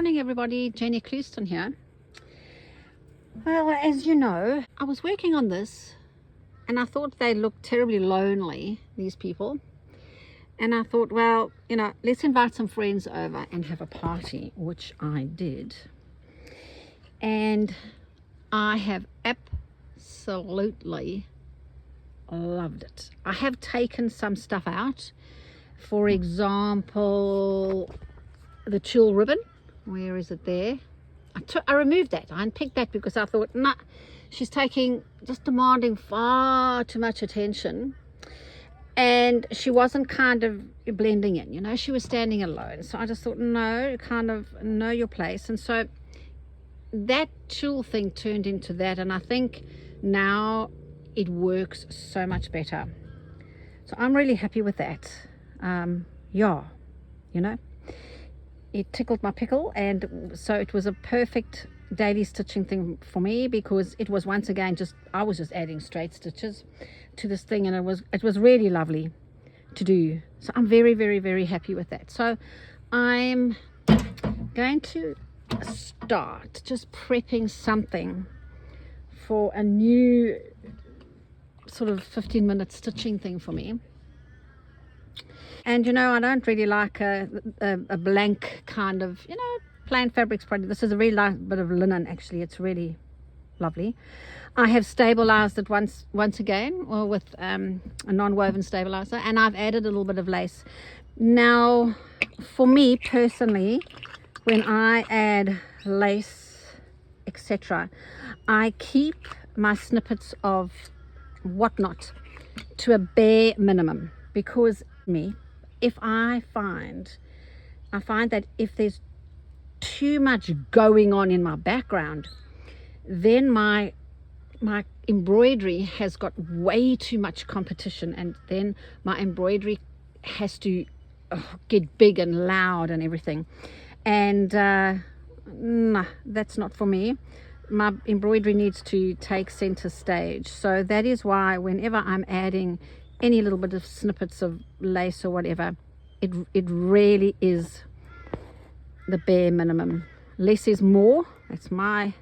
morning everybody, Jenny Clouston here. Well, as you know, I was working on this and I thought they looked terribly lonely, these people, and I thought, well, you know, let's invite some friends over and have a party, which I did, and I have absolutely loved it. I have taken some stuff out, for example the tulle ribbon. Where is it? There. I removed that. I unpicked that because I thought, nah, she's just demanding far too much attention, and she wasn't kind of blending in, you know, she was standing alone. So I just thought, no, kind of know your place. And so that tulle thing turned into that, and I think now it works so much better. So I'm really happy with that. Yeah, you know, it tickled my pickle, and so it was a perfect daily stitching thing for me, because it was, once again, I was just adding straight stitches to this thing, and it was really lovely to do. So I'm very, very, very happy with that. So I'm going to start just prepping something for a new sort of 15-minute stitching thing for me. And you know, I don't really like a blank kind of, you know, plain fabrics product. This is a really light bit of linen, actually. It's really lovely. I have stabilized it once again, or with a non-woven stabilizer, and I've added a little bit of lace. Now, for me personally, when I add lace, etc., I keep my snippets of whatnot to a bare minimum, because if I find that if there's too much going on in my background, then my embroidery has got way too much competition, and then my embroidery has to get big and loud and everything, and nah, that's not for me. My embroidery needs to take center stage. So that is why whenever I'm adding any little bit of snippets of lace or whatever, it really is the bare minimum. Less is more. That's my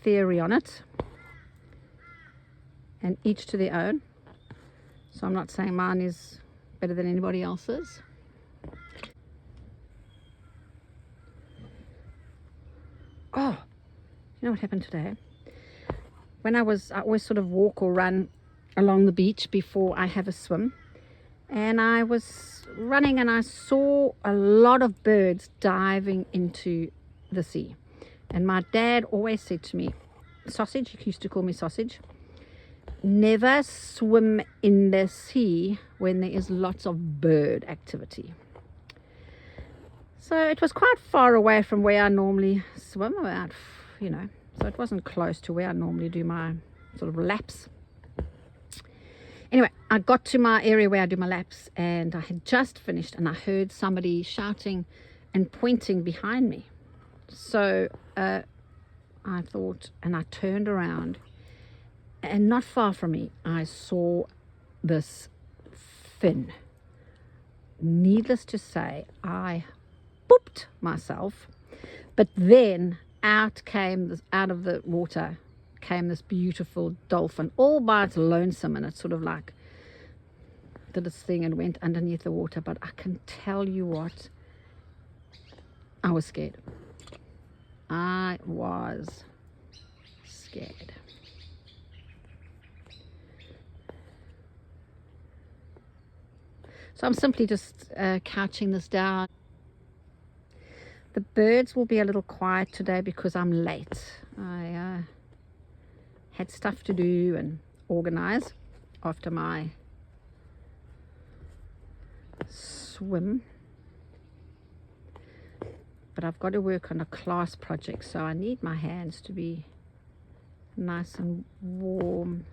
theory on it, and each to their own. So I'm not saying mine is better than anybody else's. Oh, you know what happened today? When I always sort of walk or run along the beach before I have a swim, and I was running and I saw a lot of birds diving into the sea. And my dad always said to me, Sausage, he used to call me Sausage, never swim in the sea when there is lots of bird activity. So it was quite far away from where I normally swim, about, you know, so it wasn't close to where I normally do my sort of laps. Anyway, I got to my area where I do my laps, and I had just finished, and I heard somebody shouting and pointing behind me. So I thought, and I turned around, and not far from me, I saw this fin. Needless to say, I booped myself, but then out of the water came this beautiful dolphin, all by its lonesome, and it sort of like did its thing and went underneath the water. But I can tell you what, I was scared. I was scared. So I'm simply just couching this down. The birds will be a little quiet today because I'm late. I had stuff to do and organize after my swim, but I've got to work on a class project, so I need my hands to be nice and warm.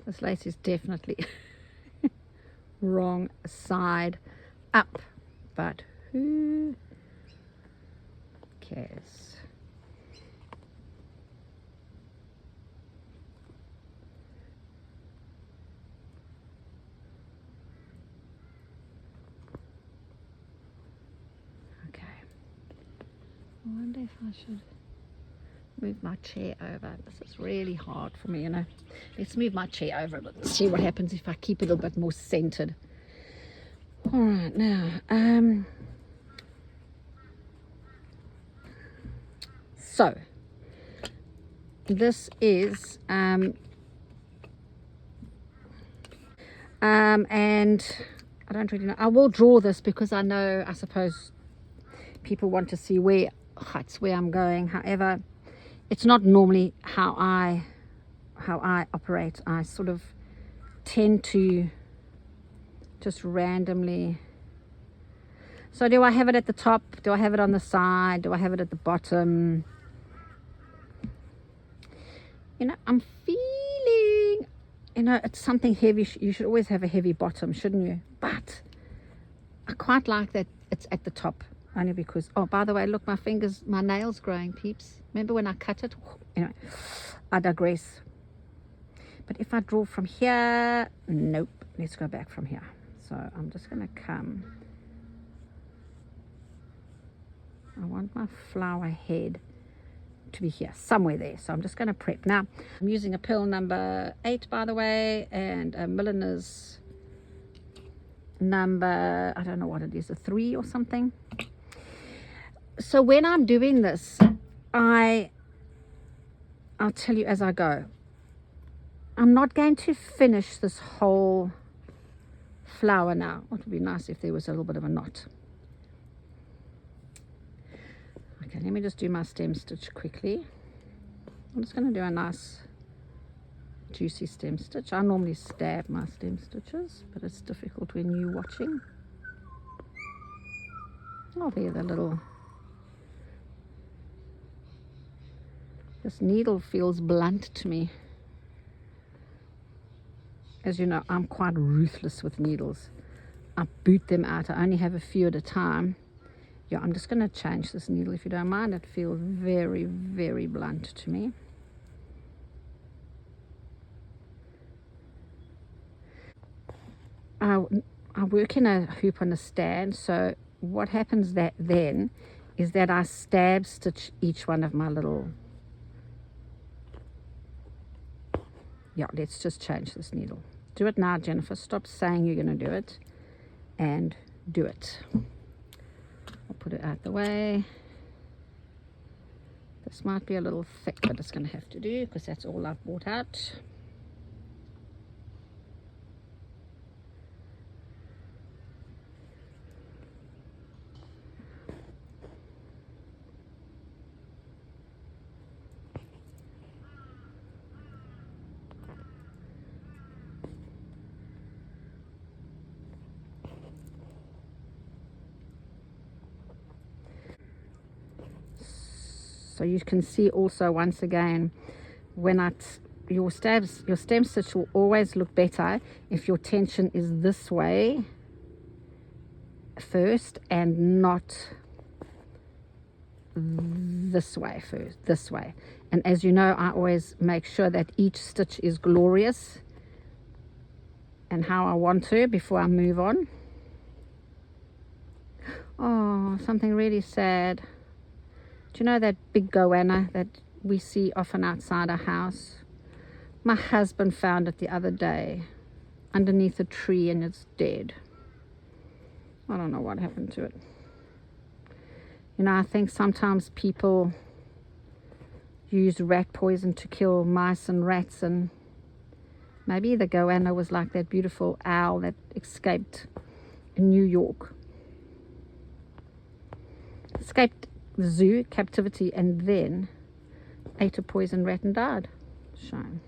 This lace is definitely wrong side up, but who cares? Okay, I wonder if I should move my chair over. This is really hard for me, you know. Let's move my chair over a bit and see what happens if I keep it a bit more centered. All right, now, so this is, and I don't really know. I will draw this because I know, I suppose, people want to see where I'm going. However, it's not normally how I operate. I sort of tend to just randomly. So do I have it at the top? Do I have it on the side? Do I have it at the bottom? You know, I'm feeling, you know, it's something heavy. You should always have a heavy bottom, shouldn't you? But I quite like that it's at the top, only because, oh, by the way, look, my nails growing, peeps. Remember when I cut it? Anyway, I digress. But if I draw from here, nope, let's go back from here. So I'm just going to come. I want my flower head to be here, somewhere there. So I'm just going to prep. Now, I'm using a pearl number 8, by the way, and a milliner's number, I don't know what it is, a 3 or something. So when I'm doing this, I'll tell you as I go. I'm not going to finish this whole flower now. It would be nice if there was a little bit of a knot. Okay, let me just do my stem stitch quickly. I'm just going to do a nice juicy stem stitch. I normally stab my stem stitches, but it's difficult when you're watching. Oh, there, the little... This needle feels blunt to me. As you know, I'm quite ruthless with needles. I boot them out. I only have a few at a time. Yeah, I'm just going to change this needle if you don't mind. It feels very, very blunt to me. I work in a hoop on a stand, so what happens then is that I stab stitch each one of my little... Yeah, let's just change this needle. Do it now, Jennifer. Stop saying you're going to do it, and do it. I'll put it out the way. This might be a little thick, but it's going to have to do because that's all I've brought out. So you can see also, once again, when your stem stitch will always look better if your tension is this way first and not this way first, this way. And as you know, I always make sure that each stitch is glorious and how I want to before I move on. Oh, something really sad. Do you know that big goanna that we see often outside our house? My husband found it the other day underneath a tree and it's dead. I don't know what happened to it. You know, I think sometimes people use rat poison to kill mice and rats, and maybe the goanna was like that beautiful owl that escaped in New York. Escaped the zoo, captivity, and then ate a poison rat and died. Shame.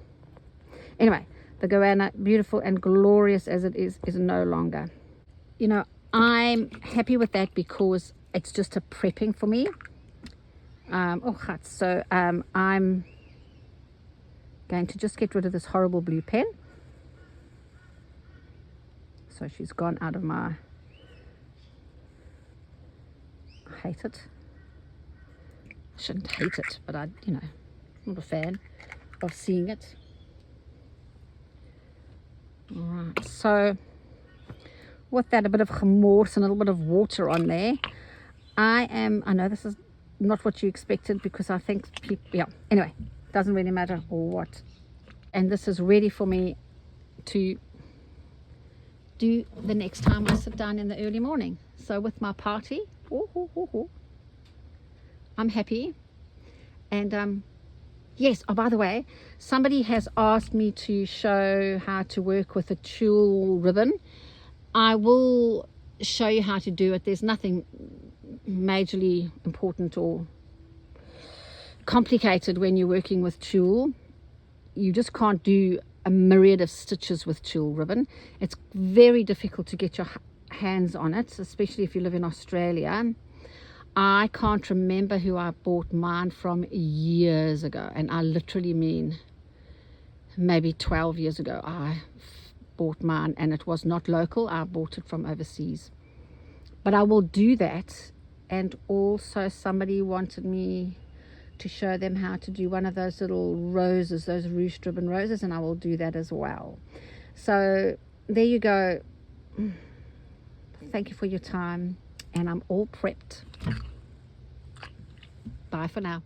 Anyway, the goanna, beautiful and glorious as it is no longer. You know, I'm happy with that because it's just a prepping for me. So I'm going to just get rid of this horrible blue pen. So she's gone out of my, I hate it. I shouldn't hate it, but I'm not a fan of seeing it. All right, so with that, a bit of gemors and a little bit of water on there, I know this is not what you expected, because I think people, yeah, anyway, doesn't really matter or what. And this is ready for me to do the next time I sit down in the early morning. So with my party, I'm happy. And yes, oh, by the way, somebody has asked me to show how to work with a tulle ribbon. I will show you how to do it. There's nothing majorly important or complicated when you're working with tulle. You just can't do a myriad of stitches with tulle ribbon. It's very difficult to get your hands on it, especially if you live in Australia. I can't remember who I bought mine from years ago, and I literally mean maybe 12 years ago I bought mine, and it was not local. I bought it from overseas. But I will do that. And also somebody wanted me to show them how to do one of those little roses, those ruched ribbon roses, and I will do that as well. So there you go. Thank you for your time, and I'm all prepped. Bye for now.